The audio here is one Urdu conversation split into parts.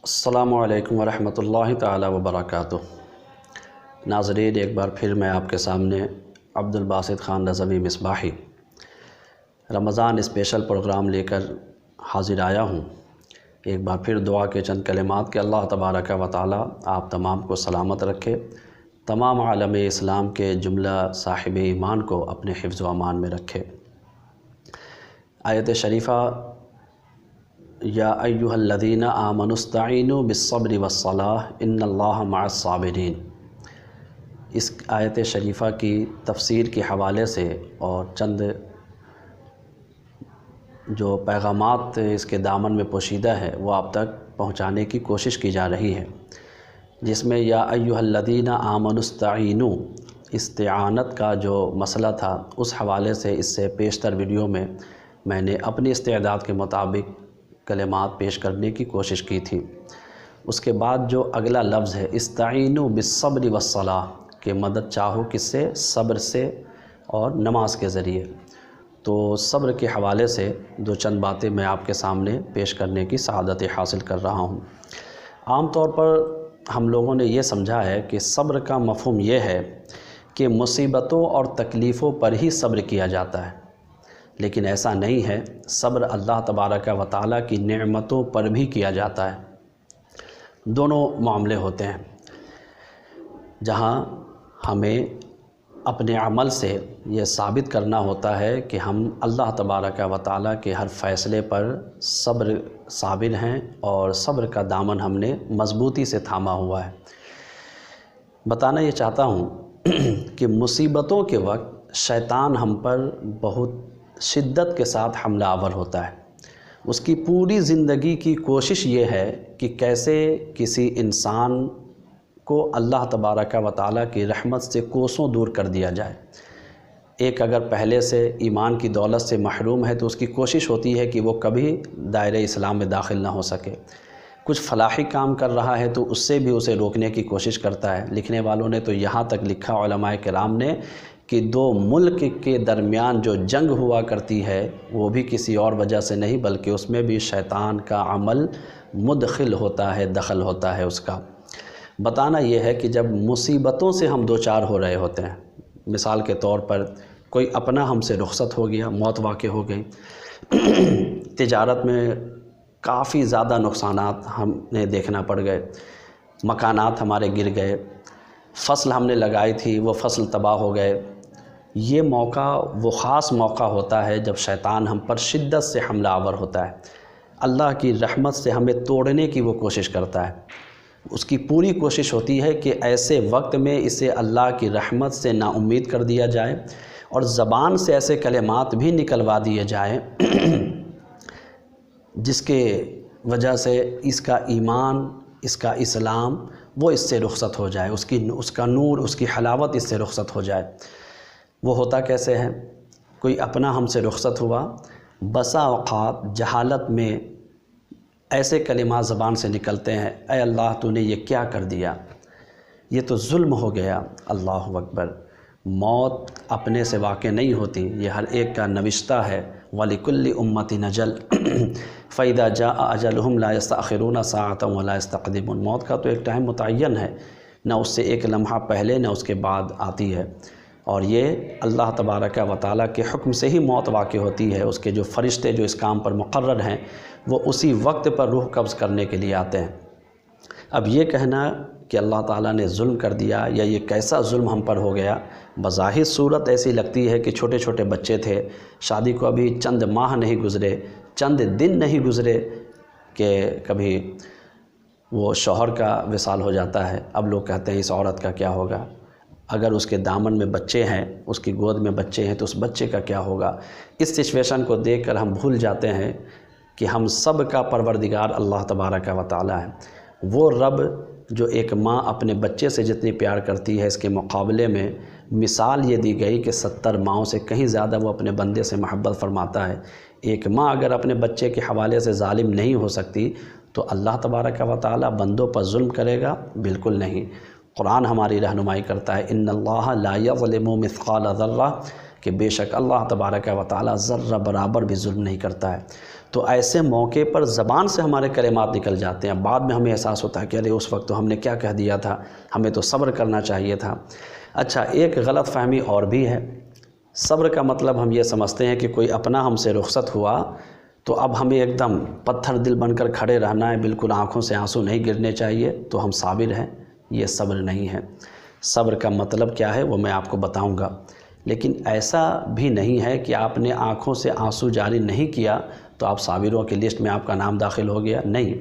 السلام علیکم ورحمۃ اللہ تعالی وبرکاتہ۔ ناظرین، ایک بار پھر میں آپ کے سامنے عبدالباسط خان رضوی مصباحی رمضان اسپیشل پروگرام لے کر حاضر آیا ہوں۔ ایک بار پھر دعا کے چند کلمات کہ اللہ تبارک و تعالی آپ تمام کو سلامت رکھے، تمام عالم اسلام کے جملہ صاحب ایمان کو اپنے حفظ و امان میں رکھے۔ آیت شریفہ یا ایھا الذین آمنوا استعینوا بالصبر والصلاۃ ان اللہ مع الصابرین، اس آیت شریفہ کی تفسیر کے حوالے سے اور چند جو پیغامات اس کے دامن میں پوشیدہ ہے وہ آپ تک پہنچانے کی کوشش کی جا رہی ہے، جس میں یا ایھا الذین آمنوا استعینوا، استعانت کا جو مسئلہ تھا اس حوالے سے اس سے بیشتر ویڈیو میں نے اپنی استعداد کے مطابق کلمات پیش کرنے کی کوشش کی تھی۔ اس کے بعد جو اگلا لفظ ہے استعینوا بالصبر والصلاۃ، کہ مدد چاہو کس سے؟ صبر سے اور نماز کے ذریعے۔ تو صبر کے حوالے سے دو چند باتیں میں آپ کے سامنے پیش کرنے کی سعادت حاصل کر رہا ہوں۔ عام طور پر ہم لوگوں نے یہ سمجھا ہے کہ صبر کا مفہوم یہ ہے کہ مصیبتوں اور تکلیفوں پر ہی صبر کیا جاتا ہے، لیکن ایسا نہیں ہے۔ صبر اللہ تبارک و تعالیٰ کی نعمتوں پر بھی کیا جاتا ہے۔ دونوں معاملے ہوتے ہیں، جہاں ہمیں اپنے عمل سے یہ ثابت کرنا ہوتا ہے کہ ہم اللہ تبارک و تعالیٰ کے ہر فیصلے پر صابر ہیں اور صبر کا دامن ہم نے مضبوطی سے تھاما ہوا ہے۔ بتانا یہ چاہتا ہوں کہ مصیبتوں کے وقت شیطان ہم پر بہت شدت کے ساتھ حملہ آور ہوتا ہے۔ اس کی پوری زندگی کی کوشش یہ ہے کہ کیسے کسی انسان کو اللہ تبارک و تعالیٰ کی رحمت سے کوسوں دور کر دیا جائے۔ ایک اگر پہلے سے ایمان کی دولت سے محروم ہے تو اس کی کوشش ہوتی ہے کہ وہ کبھی دائرہ اسلام میں داخل نہ ہو سکے۔ کچھ فلاحی کام کر رہا ہے تو اس سے بھی اسے روکنے کی کوشش کرتا ہے۔ لکھنے والوں نے تو یہاں تک لکھا، علماء کرام نے، کہ دو ملک کے درمیان جو جنگ ہوا کرتی ہے وہ بھی کسی اور وجہ سے نہیں بلکہ اس میں بھی شیطان کا عمل مدخل ہوتا ہے، دخل ہوتا ہے اس کا۔ بتانا یہ ہے کہ جب مصیبتوں سے ہم دوچار ہو رہے ہوتے ہیں، مثال کے طور پر کوئی اپنا ہم سے رخصت ہو گیا، موت واقع ہو گئی، تجارت میں کافی زیادہ نقصانات ہمیں دیکھنا پڑ گئے، مکانات ہمارے گر گئے، فصل ہم نے لگائی تھی وہ فصل تباہ ہو گئے۔ یہ موقع وہ خاص موقع ہوتا ہے جب شیطان ہم پر شدت سے حملہ آور ہوتا ہے، اللہ کی رحمت سے ہمیں توڑنے کی وہ کوشش کرتا ہے۔ اس کی پوری کوشش ہوتی ہے کہ ایسے وقت میں اسے اللہ کی رحمت سے نا امید کر دیا جائے اور زبان سے ایسے کلمات بھی نکلوا دیے جائیں جس کے وجہ سے اس کا ایمان، اس کا اسلام وہ اس سے رخصت ہو جائے، اس کا نور، اس کی حلاوت اس سے رخصت ہو جائے۔ وہ ہوتا کیسے ہے؟ کوئی اپنا ہم سے رخصت ہوا، بسا اوقات جہالت میں ایسے کلمات زبان سے نکلتے ہیں، اے اللہ تو نے یہ کیا کر دیا، یہ تو ظلم ہو گیا۔ اللہ اکبر! موت اپنے سے واقع نہیں ہوتی، یہ ہر ایک کا نوشتہ ہے۔ وَلِكُلِّ أُمَّةٍ أَجَلٌ فَإِذَا جَاءَ أَجَلُهُمْ لَا يَسْتَأْخِرُونَ سَاعَةً وَلَا يَسْتَقْدِمُونَ۔ موت کا تو ایک ٹائم متعین ہے، نہ اس سے ایک لمحہ پہلے نہ اس کے بعد آتی ہے، اور یہ اللہ تبارک و تعالیٰ کے حکم سے ہی موت واقع ہوتی ہے۔ اس کے جو فرشتے جو اس کام پر مقرر ہیں وہ اسی وقت پر روح قبض کرنے کے لیے آتے ہیں۔ اب یہ کہنا کہ اللہ تعالیٰ نے ظلم کر دیا یا یہ کیسا ظلم ہم پر ہو گیا، بظاہر صورت ایسی لگتی ہے کہ چھوٹے چھوٹے بچے تھے، شادی کو ابھی چند ماہ نہیں گزرے، چند دن نہیں گزرے کہ کبھی وہ شوہر کا وصال ہو جاتا ہے۔ اب لوگ کہتے ہیں اس عورت کا کیا ہوگا، اگر اس کے دامن میں بچے ہیں، اس کی گود میں بچے ہیں تو اس بچے کا کیا ہوگا۔ اس سچویشن کو دیکھ کر ہم بھول جاتے ہیں کہ ہم سب کا پروردگار اللہ تبارک و تعالیٰ ہے۔ وہ رب جو ایک ماں اپنے بچے سے جتنی پیار کرتی ہے، اس کے مقابلے میں مثال یہ دی گئی کہ 70 ماؤں سے کہیں زیادہ وہ اپنے بندے سے محبت فرماتا ہے۔ ایک ماں اگر اپنے بچے کے حوالے سے ظالم نہیں ہو سکتی تو اللہ تبارک و تعالیٰ بندوں پر ظلم کرے گا؟ بالکل نہیں۔ قرآن ہماری رہنمائی کرتا ہے ان اللہ لا یظلم مثقال ذرہ، کہ بے شک اللہ تبارک و تعالی ذرہ برابر بھی ظلم نہیں کرتا ہے۔ تو ایسے موقع پر زبان سے ہمارے کلمات نکل جاتے ہیں، بعد میں ہمیں احساس ہوتا ہے کہ ارے اس وقت تو ہم نے کیا کہہ دیا تھا، ہمیں تو صبر کرنا چاہیے تھا۔ اچھا، ایک غلط فہمی اور بھی ہے۔ صبر کا مطلب ہم یہ سمجھتے ہیں کہ کوئی اپنا ہم سے رخصت ہوا تو اب ہمیں ایک دم پتھر دل بن کر کھڑے رہنا ہے، بالکل آنکھوں سے آنسو نہیں گرنے چاہیے تو ہم صابر ہیں۔ یہ صبر نہیں ہے۔ صبر کا مطلب کیا ہے وہ میں آپ کو بتاؤں گا، لیکن ایسا بھی نہیں ہے کہ آپ نے آنکھوں سے آنسو جاری نہیں کیا تو آپ صابروں کی لسٹ میں آپ کا نام داخل ہو گیا، نہیں،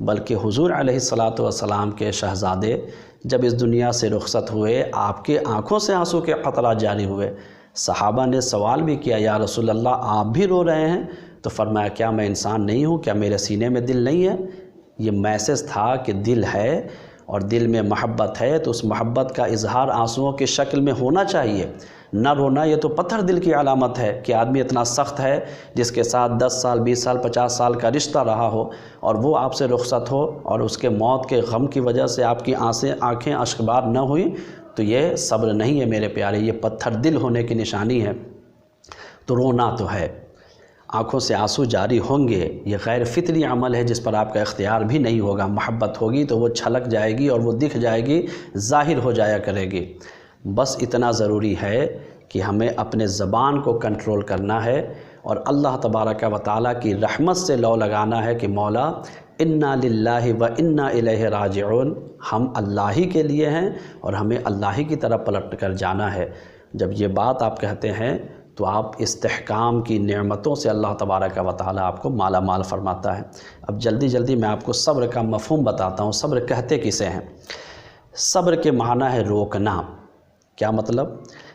بلکہ حضور علیہ الصلاۃ والسلام کے شہزادے جب اس دنیا سے رخصت ہوئے، آپ کے آنکھوں سے آنسو کے قطرات جاری ہوئے۔ صحابہ نے سوال بھی کیا، یا رسول اللہ آپ بھی رو رہے ہیں؟ تو فرمایا کیا میں انسان نہیں ہوں؟ کیا میرے سینے میں دل نہیں ہے؟ یہ میسج تھا کہ دل ہے اور دل میں محبت ہے تو اس محبت کا اظہار آنسوؤں کی شکل میں ہونا چاہیے۔ نہ رونا یہ تو پتھر دل کی علامت ہے کہ آدمی اتنا سخت ہے جس کے ساتھ 10 سال 20 سال 50 سال کا رشتہ رہا ہو اور وہ آپ سے رخصت ہو اور اس کے موت کے غم کی وجہ سے آپ کی آنکھیں اشکبار نہ ہوئی، تو یہ صبر نہیں ہے میرے پیارے، یہ پتھر دل ہونے کی نشانی ہے۔ تو رونا تو ہے، آنکھوں سے آنسو جاری ہوں گے، یہ غیر فطری عمل ہے جس پر آپ کا اختیار بھی نہیں ہوگا۔ محبت ہوگی تو وہ چھلک جائے گی اور وہ دکھ جائے گی، ظاہر ہو جایا کرے گی۔ بس اتنا ضروری ہے کہ ہمیں اپنے زبان کو کنٹرول کرنا ہے اور اللہ تبارک و تعالیٰ کی رحمت سے لو لگانا ہے کہ مولا انا للہ و انا الیہ راجعون، ہم اللہ ہی کے لیے ہیں اور ہمیں اللہ ہی کی طرف پلٹ کر جانا ہے۔ جب یہ بات آپ کہتے ہیں تو آپ استحکام کی نعمتوں سے اللہ تبارک و تعالیٰ آپ کو مالا مال فرماتا ہے۔ اب جلدی جلدی میں آپ کو صبر کا مفہوم بتاتا ہوں۔ صبر کہتے کسے ہیں؟ صبر کے معنی ہے روکنا۔ کیا مطلب؟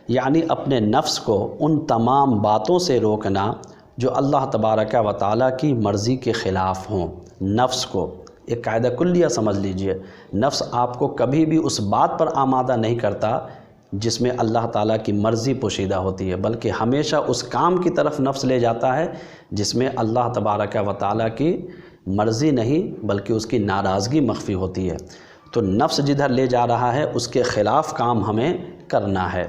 یعنی اپنے نفس کو ان تمام باتوں سے روکنا جو اللہ تبارک و تعالیٰ کی مرضی کے خلاف ہوں۔ نفس کو ایک قاعدہ کلیہ سمجھ لیجئے، نفس آپ کو کبھی بھی اس بات پر آمادہ نہیں کرتا جس میں اللہ تعالیٰ کی مرضی پوشیدہ ہوتی ہے، بلکہ ہمیشہ اس کام کی طرف نفس لے جاتا ہے جس میں اللہ تبارک و تعالیٰ کی مرضی نہیں بلکہ اس کی ناراضگی مخفی ہوتی ہے۔ تو نفس جدھر لے جا رہا ہے اس کے خلاف کام ہمیں کرنا ہے۔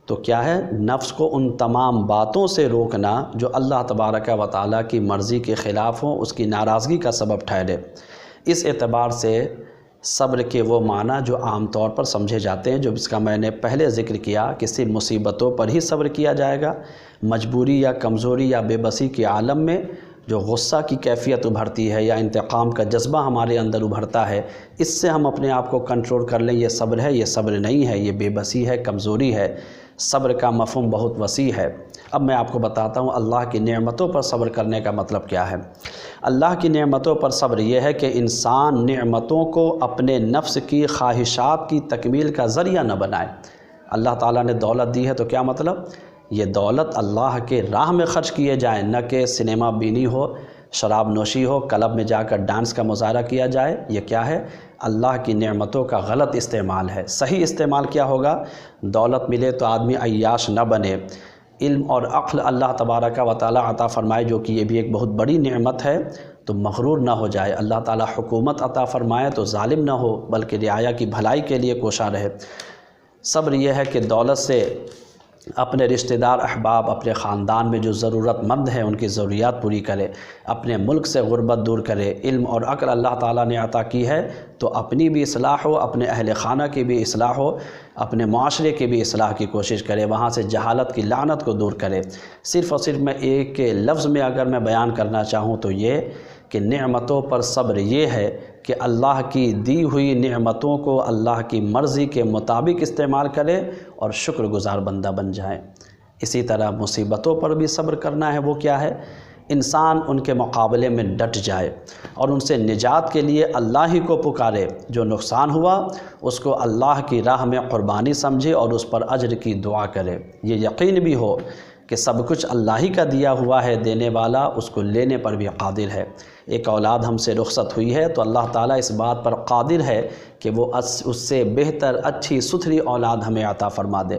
تو کیا ہے؟ نفس کو ان تمام باتوں سے روکنا جو اللہ تبارک و تعالیٰ کی مرضی کے خلاف ہوں، اس کی ناراضگی کا سبب ٹھہرے۔ اس اعتبار سے صبر کے وہ معنی جو عام طور پر سمجھے جاتے ہیں، جو اس کا میں نے پہلے ذکر کیا کہ صرف مصیبتوں پر ہی صبر کیا جائے گا، مجبوری یا کمزوری یا بے بسی کے عالم میں جو غصہ کی کیفیت ابھرتی ہے یا انتقام کا جذبہ ہمارے اندر ابھرتا ہے، اس سے ہم اپنے آپ کو کنٹرول کر لیں، یہ صبر ہے، یہ صبر نہیں ہے، یہ بے بسی ہے، کمزوری ہے۔ صبر کا مفہوم بہت وسیع ہے۔ اب میں آپ کو بتاتا ہوں اللہ کی نعمتوں پر صبر کرنے کا مطلب کیا ہے۔ اللہ کی نعمتوں پر صبر یہ ہے کہ انسان نعمتوں کو اپنے نفس کی خواہشات کی تکمیل کا ذریعہ نہ بنائے۔ اللہ تعالیٰ نے دولت دی ہے تو کیا مطلب؟ یہ دولت اللہ کے راہ میں خرچ کیے جائیں، نہ کہ سنیما بینی ہو، شراب نوشی ہو، کلب میں جا کر ڈانس کا مظاہرہ کیا جائے۔ یہ کیا ہے؟ اللہ کی نعمتوں کا غلط استعمال ہے۔ صحیح استعمال کیا ہوگا؟ دولت ملے تو آدمی عیاش نہ بنے، علم اور عقل اللہ تبارک و تعالیٰ عطا فرمائے جو کہ یہ بھی ایک بہت بڑی نعمت ہے، تو مغرور نہ ہو جائے۔ اللہ تعالیٰ حکومت عطا فرمائے تو ظالم نہ ہو بلکہ رعایا کی بھلائی کے لیے کوشاں رہے۔ صبر یہ ہے کہ دولت سے اپنے رشتہ دار احباب، اپنے خاندان میں جو ضرورت مند ہیں ان کی ضروریات پوری کرے، اپنے ملک سے غربت دور کرے۔ علم اور عقل اللہ تعالیٰ نے عطا کی ہے تو اپنی بھی اصلاح ہو، اپنے اہل خانہ کی بھی اصلاح ہو، اپنے معاشرے کی بھی اصلاح کی کوشش کرے، وہاں سے جہالت کی لعنت کو دور کرے۔ صرف اور صرف میں ایک لفظ میں اگر میں بیان کرنا چاہوں تو یہ کہ نعمتوں پر صبر یہ ہے کہ اللہ کی دی ہوئی نعمتوں کو اللہ کی مرضی کے مطابق استعمال کرے اور شکر گزار بندہ بن جائے۔ اسی طرح مصیبتوں پر بھی صبر کرنا ہے۔ وہ کیا ہے؟ انسان ان کے مقابلے میں ڈٹ جائے اور ان سے نجات کے لیے اللہ ہی کو پکارے۔ جو نقصان ہوا اس کو اللہ کی راہ میں قربانی سمجھے اور اس پر اجر کی دعا کرے۔ یہ یقین بھی ہو کہ سب کچھ اللہ ہی کا دیا ہوا ہے، دینے والا اس کو لینے پر بھی قادر ہے۔ ایک اولاد ہم سے رخصت ہوئی ہے تو اللہ تعالیٰ اس بات پر قادر ہے کہ وہ اس سے بہتر اچھی ستھری اولاد ہمیں عطا فرما دے۔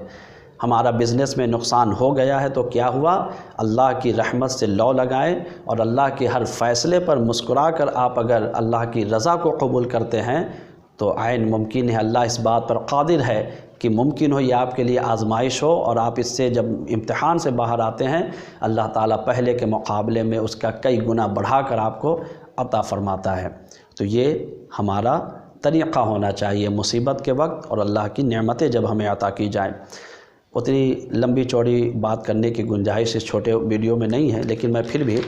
ہمارا بزنس میں نقصان ہو گیا ہے تو کیا ہوا؟ اللہ کی رحمت سے لو لگائیں اور اللہ کے ہر فیصلے پر مسکرا کر آپ اگر اللہ کی رضا کو قبول کرتے ہیں تو عین ممکن ہے، اللہ اس بات پر قادر ہے کہ ممکن ہو یہ آپ کے لیے آزمائش ہو، اور آپ اس سے جب امتحان سے باہر آتے ہیں اللہ تعالیٰ پہلے کے مقابلے میں اس کا کئی گنا بڑھا کر آپ کو عطا فرماتا ہے۔ تو یہ ہمارا طریقہ ہونا چاہیے مصیبت کے وقت، اور اللہ کی نعمتیں جب ہمیں عطا کی جائیں۔ اتنی لمبی چوڑی بات کرنے کی گنجائش اس چھوٹے ویڈیو میں نہیں ہے، لیکن میں پھر بھی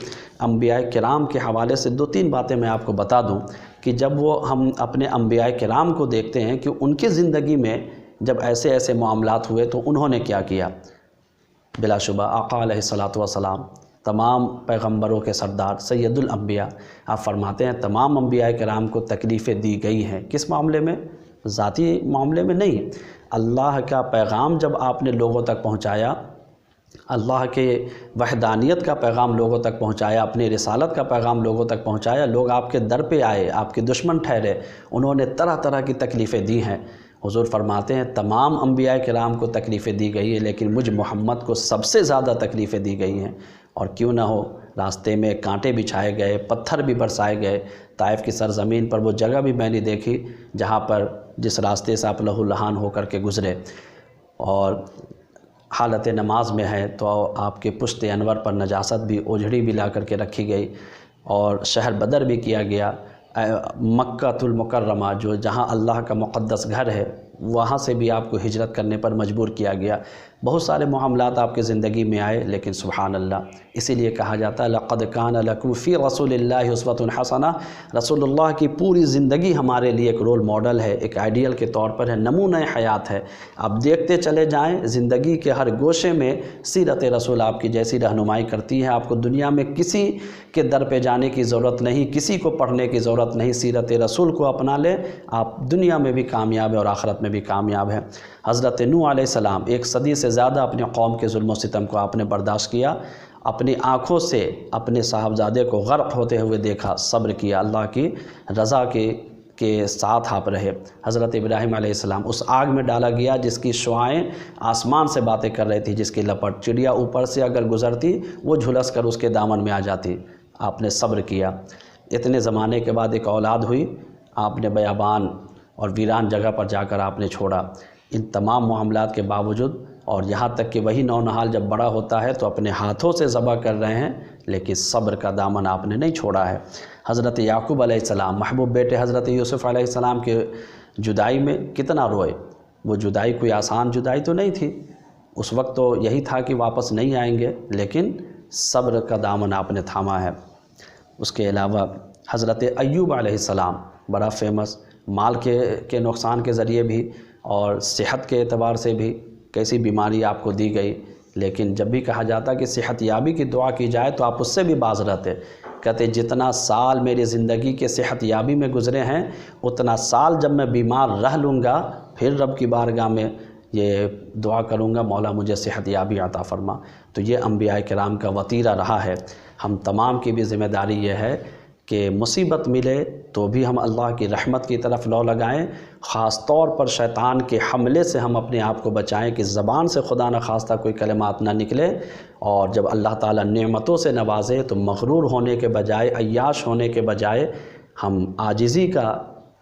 انبیاء کرام کے حوالے سے 2-3 باتیں میں آپ کو بتا دوں کہ جب ہم اپنے انبیاء کرام کو دیکھتے ہیں کہ ان کی زندگی میں جب ایسے ایسے معاملات ہوئے تو انہوں نے کیا کیا۔ بلا شبہ آقا علیہ الصلاۃ والسلام تمام پیغمبروں کے سردار سید الانبیاء، آپ فرماتے ہیں تمام انبیاء کرام کو تکلیفیں دی گئی ہیں۔ کس معاملے میں؟ ذاتی معاملے میں نہیں، اللہ کا پیغام جب آپ نے لوگوں تک پہنچایا، اللہ کے وحدانیت کا پیغام لوگوں تک پہنچایا، اپنی رسالت کا پیغام لوگوں تک پہنچایا، لوگ آپ کے در پہ آئے، آپ کے دشمن ٹھہرے، انہوں نے طرح طرح کی تکلیفیں دی ہیں۔ حضور فرماتے ہیں تمام انبیاء کرام کو تکلیفیں دی گئی ہیں، لیکن مجھ محمد کو سب سے زیادہ تکلیفیں دی گئی ہیں۔ اور کیوں نہ ہو، راستے میں کانٹے بچھائے گئے، پتھر بھی برسائے گئے۔ طائف کی سرزمین پر وہ جگہ بھی میں نے دیکھی جہاں پر جس راستے سے آپ لہو لہان ہو کر کے گزرے، اور حالت نماز میں ہے تو آپ کے پشت انور پر نجاست بھی، اوجھڑی بھی لا کر کے رکھی گئی، اور شہر بدر بھی کیا گیا۔ مکہ المکرمہ جو جہاں اللہ کا مقدس گھر ہے، وہاں سے بھی آپ کو ہجرت کرنے پر مجبور کیا گیا۔ بہت سارے معاملات آپ کی زندگی میں آئے، لیکن سبحان اللہ، اسی لیے کہا جاتا ہے لقد کان لکم فی رسول اللہ اسوۃ حسنہ۔ رسول اللہ کی پوری زندگی ہمارے لیے ایک رول ماڈل ہے، ایک آئیڈیل کے طور پر ہے، نمونہ حیات ہے۔ آپ دیکھتے چلے جائیں، زندگی کے ہر گوشے میں سیرت رسول آپ کی جیسی رہنمائی کرتی ہے۔ آپ کو دنیا میں کسی کے در پہ جانے کی ضرورت نہیں، کسی کو پڑھنے کی ضرورت نہیں، سیرت رسول کو اپنا لیں، آپ دنیا میں بھی کامیاب ہیں اور آخرت میں بھی کامیاب ہیں۔ حضرت نوح علیہ السلام 1 صدی سے زیادہ اپنے قوم کے ظلم و ستم کو آپ نے برداشت کیا، اپنی آنکھوں سے اپنے صاحبزادے کو غرق ہوتے ہوئے دیکھا، صبر کیا، اللہ کی رضا کے ساتھ آپ رہے۔ حضرت ابراہیم علیہ السلام اس آگ میں ڈالا گیا جس کی شعاعیں آسمان سے باتیں کر رہی تھی، جس کی لپٹ چڑیا اوپر سے اگر گزرتی وہ جھلس کر اس کے دامن میں آ جاتی، آپ نے صبر کیا۔ اتنے زمانے کے بعد ایک اولاد ہوئی، آپ نے بیابان اور ویران جگہ پر جا کر آپ نے چھوڑا۔ ان تمام معاملات کے باوجود، اور یہاں تک کہ وہی نونہال جب بڑا ہوتا ہے تو اپنے ہاتھوں سے ذبح کر رہے ہیں، لیکن صبر کا دامن آپ نے نہیں چھوڑا ہے۔ حضرت یعقوب علیہ السلام محبوب بیٹے حضرت یوسف علیہ السلام کے جدائی میں کتنا روئے۔ وہ جدائی کوئی آسان جدائی تو نہیں تھی، اس وقت تو یہی تھا کہ واپس نہیں آئیں گے، لیکن صبر کا دامن آپ نے تھاما ہے۔ اس کے علاوہ حضرت ایوب علیہ السلام بڑا فیمس، مال کے نقصان کے ذریعے بھی اور صحت کے اعتبار سے بھی کیسی بیماری آپ کو دی گئی، لیکن جب بھی کہا جاتا کہ صحت یابی کی دعا کی جائے تو آپ اس سے بھی باز رہتے۔ کہتے جتنا سال میری زندگی کے صحت یابی میں گزرے ہیں، اتنا سال جب میں بیمار رہ لوں گا پھر رب کی بارگاہ میں یہ دعا کروں گا مولا مجھے صحت یابی عطا فرما۔ تو یہ انبیاء کرام کا وتیرہ رہا ہے۔ ہم تمام کی بھی ذمہ داری یہ ہے کہ مصیبت ملے تو بھی ہم اللہ کی رحمت کی طرف لو لگائیں، خاص طور پر شیطان کے حملے سے ہم اپنے آپ کو بچائیں کہ زبان سے خدا نخواستہ کوئی کلمات نہ نکلے، اور جب اللہ تعالیٰ نعمتوں سے نوازے تو مغرور ہونے کے بجائے، عیاش ہونے کے بجائے ہم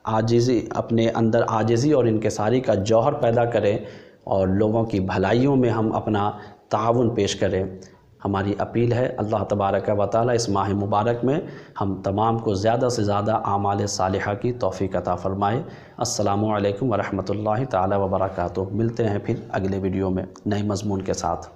عاجزی اپنے اندر عاجزی اور انکساری کا جوہر پیدا کریں، اور لوگوں کی بھلائیوں میں ہم اپنا تعاون پیش کریں۔ ہماری اپیل ہے اللہ تبارک و تعالیٰ اس ماہ مبارک میں ہم تمام کو زیادہ سے زیادہ اعمال صالحہ کی توفیق عطا فرمائے۔ السلام علیکم ورحمۃ اللہ تعالیٰ وبرکاتہ۔ ملتے ہیں پھر اگلے ویڈیو میں نئے مضمون کے ساتھ۔